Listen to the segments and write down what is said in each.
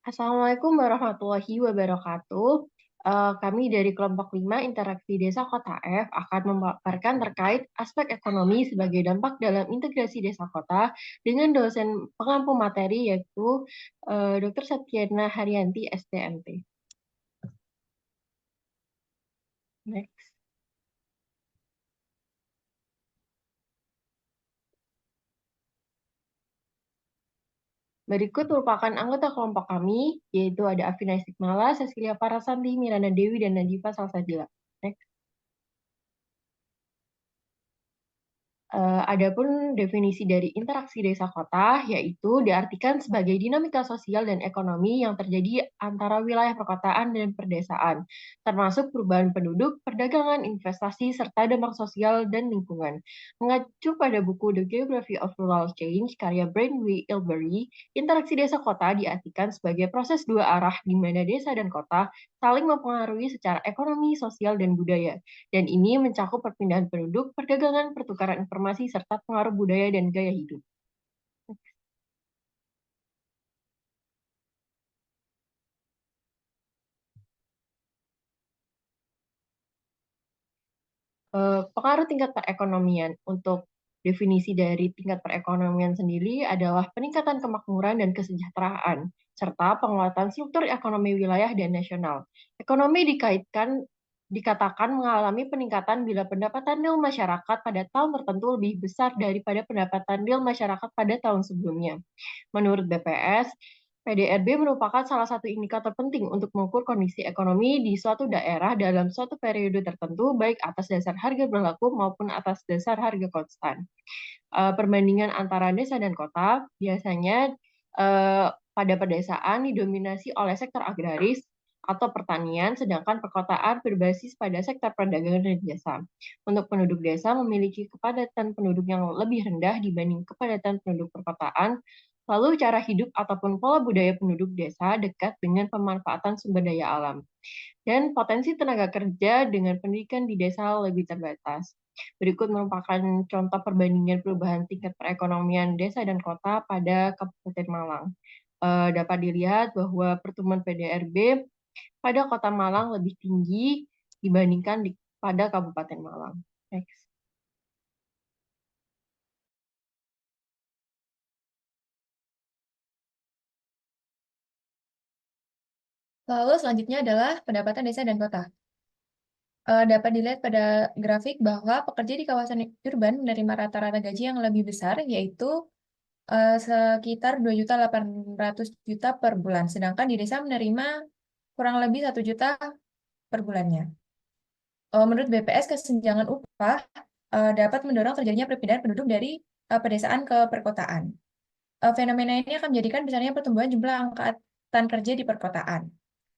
Assalamualaikum warahmatullahi wabarakatuh. Kami dari kelompok 5 Interaksi Desa Kota F akan memaparkan terkait aspek ekonomi sebagai dampak dalam integrasi desa kota dengan dosen pengampu materi yaitu Dr. Satyana Haryanti, STMT. Next. Berikut merupakan anggota kelompok kami, yaitu ada Afina Istiqmala, Cecilia Parasanti, Miranda Dewi, dan Najifa Salsabila. Next. Adapun definisi dari interaksi desa kota, yaitu diartikan sebagai dinamika sosial dan ekonomi yang terjadi antara wilayah perkotaan dan perdesaan, termasuk perubahan penduduk, perdagangan, investasi, serta dampak sosial dan lingkungan. Mengacu pada buku The Geography of Rural Change, karya Brainway Ilbery, interaksi desa kota diartikan sebagai proses dua arah di mana desa dan kota saling mempengaruhi secara ekonomi, sosial, dan budaya. Dan ini mencakup perpindahan penduduk, perdagangan, pertukaran informasi, serta pengaruh budaya dan gaya hidup. Pengaruh tingkat perekonomian. Untuk definisi dari tingkat perekonomian sendiri adalah peningkatan kemakmuran dan kesejahteraan, serta penguatan struktur ekonomi wilayah dan nasional. Ekonomi dikatakan mengalami peningkatan bila pendapatan real masyarakat pada tahun tertentu lebih besar daripada pendapatan real masyarakat pada tahun sebelumnya. Menurut BPS, PDRB merupakan salah satu indikator penting untuk mengukur kondisi ekonomi di suatu daerah dalam suatu periode tertentu, baik atas dasar harga berlaku maupun atas dasar harga konstan. Perbandingan antara desa dan kota biasanya pada pedesaan didominasi oleh sektor agraris atau pertanian, sedangkan perkotaan berbasis pada sektor perdagangan dan jasa. Untuk penduduk desa memiliki kepadatan penduduk yang lebih rendah dibanding kepadatan penduduk perkotaan. Lalu cara hidup ataupun pola budaya penduduk desa dekat dengan pemanfaatan sumber daya alam. Dan potensi tenaga kerja dengan pendidikan di desa lebih terbatas. Berikut merupakan contoh perbandingan perubahan tingkat perekonomian desa dan kota pada Kabupaten Malang. Dapat dilihat bahwa pertumbuhan PDRB pada Kota Malang lebih tinggi dibandingkan pada Kabupaten Malang. Next. Lalu selanjutnya adalah pendapatan desa dan kota. Dapat dilihat pada grafik bahwa pekerja di kawasan urban menerima rata-rata gaji yang lebih besar, yaitu sekitar 2.800.000 per bulan, sedangkan di desa menerima kurang lebih 1 juta per bulannya. Menurut BPS, kesenjangan upah dapat mendorong terjadinya perpindahan penduduk dari pedesaan ke perkotaan. Fenomena ini akan menjadikan besarnya pertumbuhan jumlah angkatan kerja di perkotaan.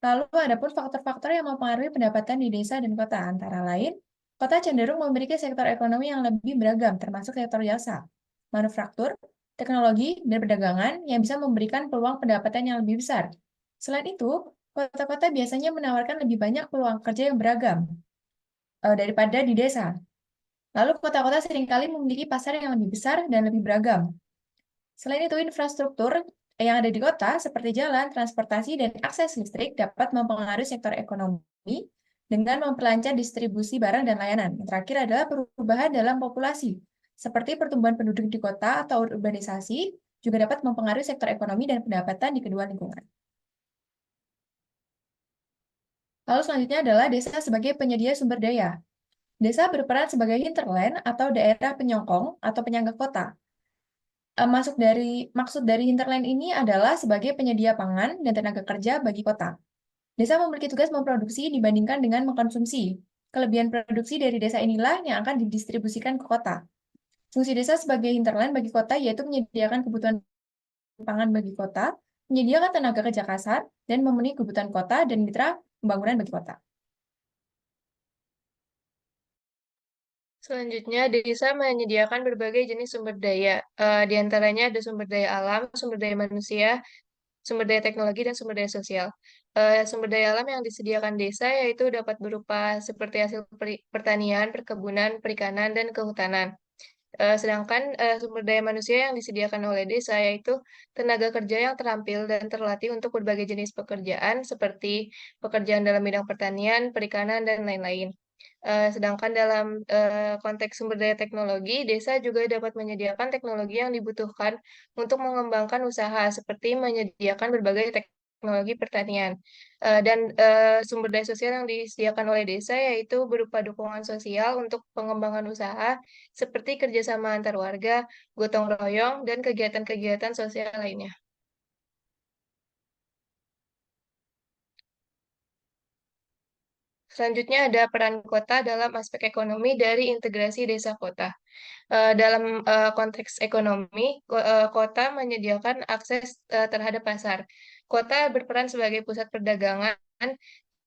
Lalu ada pun faktor-faktor yang mempengaruhi pendapatan di desa dan kota, antara lain, kota cenderung memiliki sektor ekonomi yang lebih beragam, termasuk sektor jasa, manufaktur, teknologi, dan perdagangan yang bisa memberikan peluang pendapatan yang lebih besar. Selain itu, kota-kota biasanya menawarkan lebih banyak peluang kerja yang beragam daripada di desa. Lalu kota-kota seringkali memiliki pasar yang lebih besar dan lebih beragam. Selain itu, infrastruktur yang ada di kota seperti jalan, transportasi, dan akses listrik dapat mempengaruhi sektor ekonomi dengan memperlancar distribusi barang dan layanan. Yang terakhir adalah perubahan dalam populasi, seperti pertumbuhan penduduk di kota atau urbanisasi, juga dapat mempengaruhi sektor ekonomi dan pendapatan di kedua lingkungan. Lalu selanjutnya adalah desa sebagai penyedia sumber daya. Desa berperan sebagai hinterland atau daerah penyokong atau penyangga kota. Maksud dari hinterland ini adalah sebagai penyedia pangan dan tenaga kerja bagi kota. Desa memiliki tugas memproduksi dibandingkan dengan mengkonsumsi. Kelebihan produksi dari desa inilah yang akan didistribusikan ke kota. Fungsi desa sebagai hinterland bagi kota yaitu menyediakan kebutuhan pangan bagi kota, menyediakan tenaga kerja kasar, dan memenuhi kebutuhan kota dan mitra pembangunan bagi kota. Selanjutnya, desa menyediakan berbagai jenis sumber daya. Di antaranya ada sumber daya alam, sumber daya manusia, sumber daya teknologi, dan sumber daya sosial. Sumber daya alam yang disediakan desa yaitu dapat berupa seperti hasil pertanian, perkebunan, perikanan, dan kehutanan. Sedangkan sumber daya manusia yang disediakan oleh desa yaitu tenaga kerja yang terampil dan terlatih untuk berbagai jenis pekerjaan seperti pekerjaan dalam bidang pertanian, perikanan, dan lain-lain. Sedangkan dalam konteks sumber daya teknologi, desa juga dapat menyediakan teknologi yang dibutuhkan untuk mengembangkan usaha, seperti menyediakan berbagai teknologi pertanian. Dan sumber daya sosial yang disediakan oleh desa yaitu berupa dukungan sosial untuk pengembangan usaha, seperti kerjasama antar warga, gotong royong, dan kegiatan-kegiatan sosial lainnya. Selanjutnya ada peran kota dalam aspek ekonomi dari integrasi desa kota. Dalam konteks ekonomi, kota menyediakan akses terhadap pasar. Kota berperan sebagai pusat perdagangan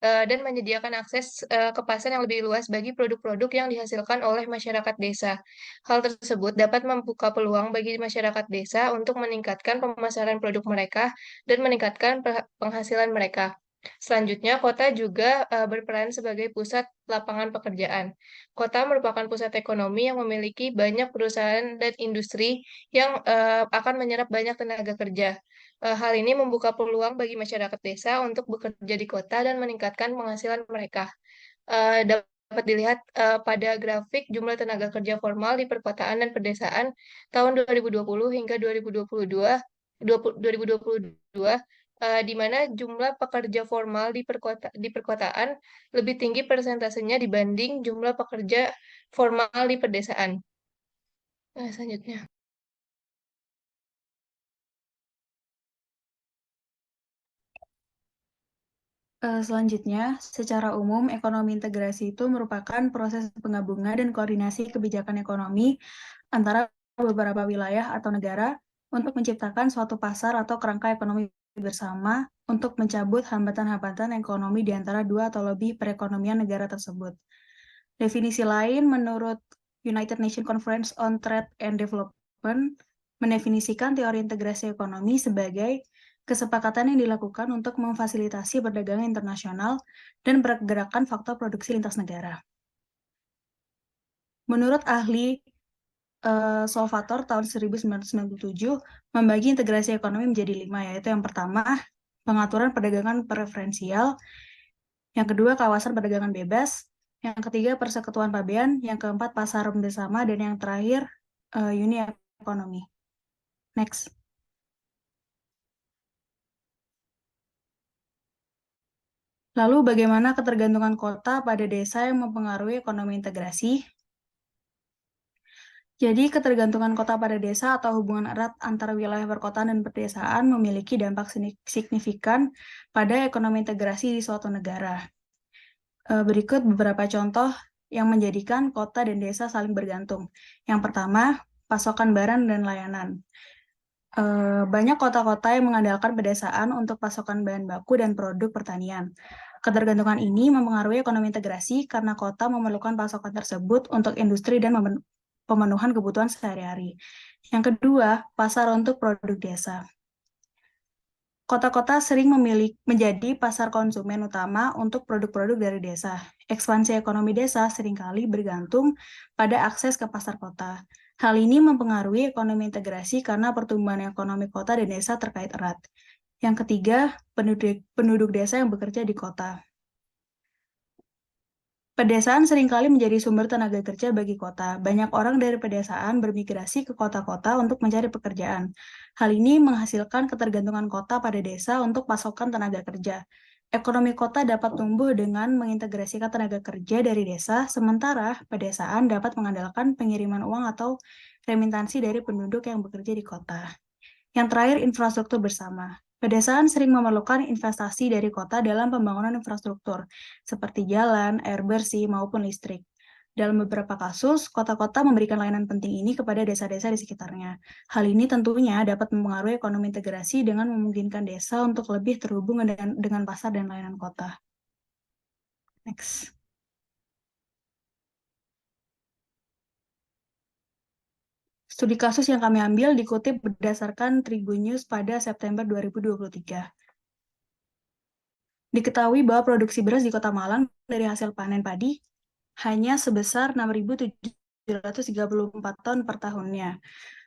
dan menyediakan akses ke pasar yang lebih luas bagi produk-produk yang dihasilkan oleh masyarakat desa. Hal tersebut dapat membuka peluang bagi masyarakat desa untuk meningkatkan pemasaran produk mereka dan meningkatkan penghasilan mereka. Selanjutnya, kota juga berperan sebagai pusat lapangan pekerjaan. Kota merupakan pusat ekonomi yang memiliki banyak perusahaan dan industri yang akan menyerap banyak tenaga kerja. Hal ini membuka peluang bagi masyarakat desa untuk bekerja di kota dan meningkatkan penghasilan mereka. Dapat dilihat pada grafik jumlah tenaga kerja formal di perkotaan dan pedesaan tahun 2020 hingga 2022, di mana jumlah pekerja formal di perkotaan lebih tinggi persentasenya dibanding jumlah pekerja formal di pedesaan. Selanjutnya. Selanjutnya, secara umum, ekonomi integrasi itu merupakan proses penggabungan dan koordinasi kebijakan ekonomi antara beberapa wilayah atau negara untuk menciptakan suatu pasar atau kerangka ekonomi bersama untuk mencabut hambatan-hambatan ekonomi di antara dua atau lebih perekonomian negara tersebut. Definisi lain menurut United Nations Conference on Trade and Development mendefinisikan teori integrasi ekonomi sebagai kesepakatan yang dilakukan untuk memfasilitasi perdagangan internasional dan pergerakan faktor produksi lintas negara. Menurut ahli Solvator tahun 1997 membagi integrasi ekonomi menjadi 5, yaitu yang pertama, pengaturan perdagangan preferensial, yang kedua, kawasan perdagangan bebas, yang ketiga, persekutuan pabean, yang keempat, pasar bersama, dan yang terakhir, uni ekonomi. Next. Lalu bagaimana ketergantungan kota pada desa yang mempengaruhi ekonomi integrasi? Jadi ketergantungan kota pada desa atau hubungan erat antara wilayah perkotaan dan perdesaan memiliki dampak signifikan pada ekonomi integrasi di suatu negara. Berikut beberapa contoh yang menjadikan kota dan desa saling bergantung. Yang pertama, pasokan barang dan layanan. Banyak kota-kota yang mengandalkan pedesaan untuk pasokan bahan baku dan produk pertanian. Ketergantungan ini mempengaruhi ekonomi integrasi karena kota memerlukan pasokan tersebut untuk industri dan pemenuhan kebutuhan sehari-hari. Yang kedua, pasar untuk produk desa. Kota-kota sering menjadi pasar konsumen utama untuk produk-produk dari desa. Ekspansi ekonomi desa seringkali bergantung pada akses ke pasar kota. Hal ini mempengaruhi ekonomi integrasi karena pertumbuhan ekonomi kota dan desa terkait erat. Yang ketiga, penduduk desa yang bekerja di kota. Pedesaan seringkali menjadi sumber tenaga kerja bagi kota. Banyak orang dari pedesaan bermigrasi ke kota-kota untuk mencari pekerjaan. Hal ini menghasilkan ketergantungan kota pada desa untuk pasokan tenaga kerja. Ekonomi kota dapat tumbuh dengan mengintegrasikan tenaga kerja dari desa, sementara pedesaan dapat mengandalkan pengiriman uang atau remitansi dari penduduk yang bekerja di kota. Yang terakhir, infrastruktur bersama. Pedesaan sering memerlukan investasi dari kota dalam pembangunan infrastruktur, seperti jalan, air bersih, maupun listrik. Dalam beberapa kasus, kota-kota memberikan layanan penting ini kepada desa-desa di sekitarnya. Hal ini tentunya dapat mempengaruhi ekonomi integrasi dengan memungkinkan desa untuk lebih terhubung dengan pasar dan layanan kota. Next. Studi kasus yang kami ambil dikutip berdasarkan Tribun News pada September 2023. Diketahui bahwa produksi beras di Kota Malang dari hasil panen padi hanya sebesar 6.700 734 ton per tahunnya.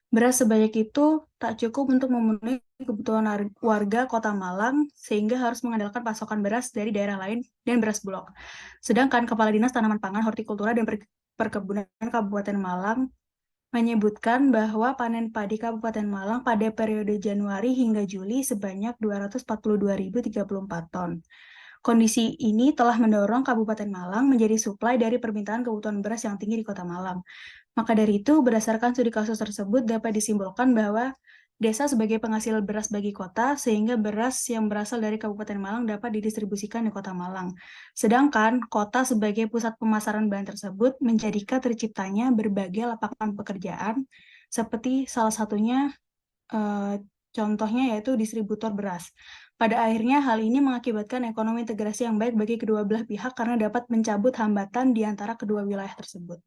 Beras sebanyak itu tak cukup untuk memenuhi kebutuhan warga Kota Malang, sehingga harus mengandalkan pasokan beras dari daerah lain dan beras bulog. Sedangkan Kepala Dinas Tanaman Pangan, Hortikultura, dan Perkebunan Kabupaten Malang menyebutkan bahwa panen padi Kabupaten Malang pada periode Januari hingga Juli sebanyak 242.034 ton. Kondisi ini telah mendorong Kabupaten Malang menjadi suplai dari permintaan kebutuhan beras yang tinggi di Kota Malang. Maka dari itu, berdasarkan studi kasus tersebut dapat disimpulkan bahwa desa sebagai penghasil beras bagi kota, sehingga beras yang berasal dari Kabupaten Malang dapat didistribusikan di Kota Malang. Sedangkan kota sebagai pusat pemasaran bahan tersebut menjadikan terciptanya berbagai lapangan pekerjaan, seperti salah satunya contohnya yaitu distributor beras. Pada akhirnya, hal ini mengakibatkan ekonomi integrasi yang baik bagi kedua belah pihak karena dapat mencabut hambatan di antara kedua wilayah tersebut.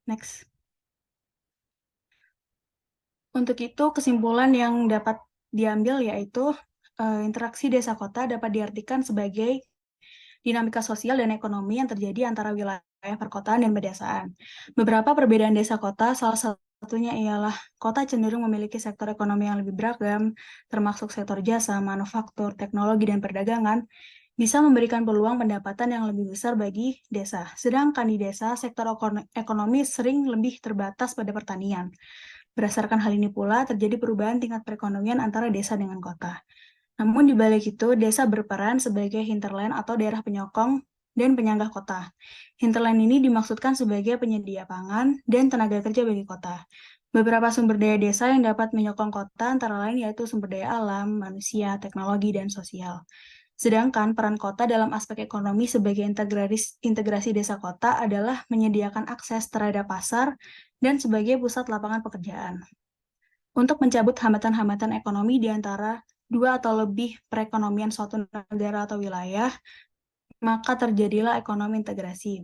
Next. Untuk itu, kesimpulan yang dapat diambil yaitu interaksi desa kota dapat diartikan sebagai dinamika sosial dan ekonomi yang terjadi antara wilayah perkotaan dan pedesaan. Beberapa perbedaan desa kota, salah satunya ialah kota cenderung memiliki sektor ekonomi yang lebih beragam, termasuk sektor jasa, manufaktur, teknologi, dan perdagangan, bisa memberikan peluang pendapatan yang lebih besar bagi desa. Sedangkan di desa, sektor ekonomi sering lebih terbatas pada pertanian. Berdasarkan hal ini pula, terjadi perubahan tingkat perekonomian antara desa dengan kota. Namun di balik itu, desa berperan sebagai hinterland atau daerah penyokong dan penyangga kota. Hinterland ini dimaksudkan sebagai penyedia pangan dan tenaga kerja bagi kota. Beberapa sumber daya desa yang dapat menyokong kota antara lain yaitu sumber daya alam, manusia, teknologi, dan sosial. Sedangkan peran kota dalam aspek ekonomi sebagai integrasi desa kota adalah menyediakan akses terhadap pasar dan sebagai pusat lapangan pekerjaan. Untuk mencabut hambatan-hambatan ekonomi di antara dua atau lebih perekonomian suatu negara atau wilayah, maka terjadilah ekonomi integrasi.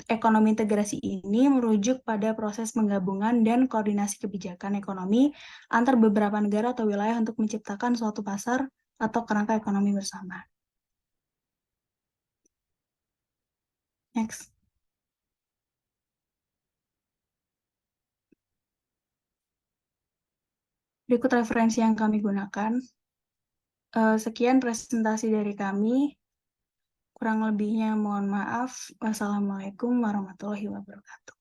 Ekonomi integrasi ini merujuk pada proses penggabungan dan koordinasi kebijakan ekonomi antar beberapa negara atau wilayah untuk menciptakan suatu pasar atau kerangka ekonomi bersama. Next. Berikut referensi yang kami gunakan. Sekian presentasi dari kami. Kurang lebihnya mohon maaf. Wassalamualaikum warahmatullahi wabarakatuh.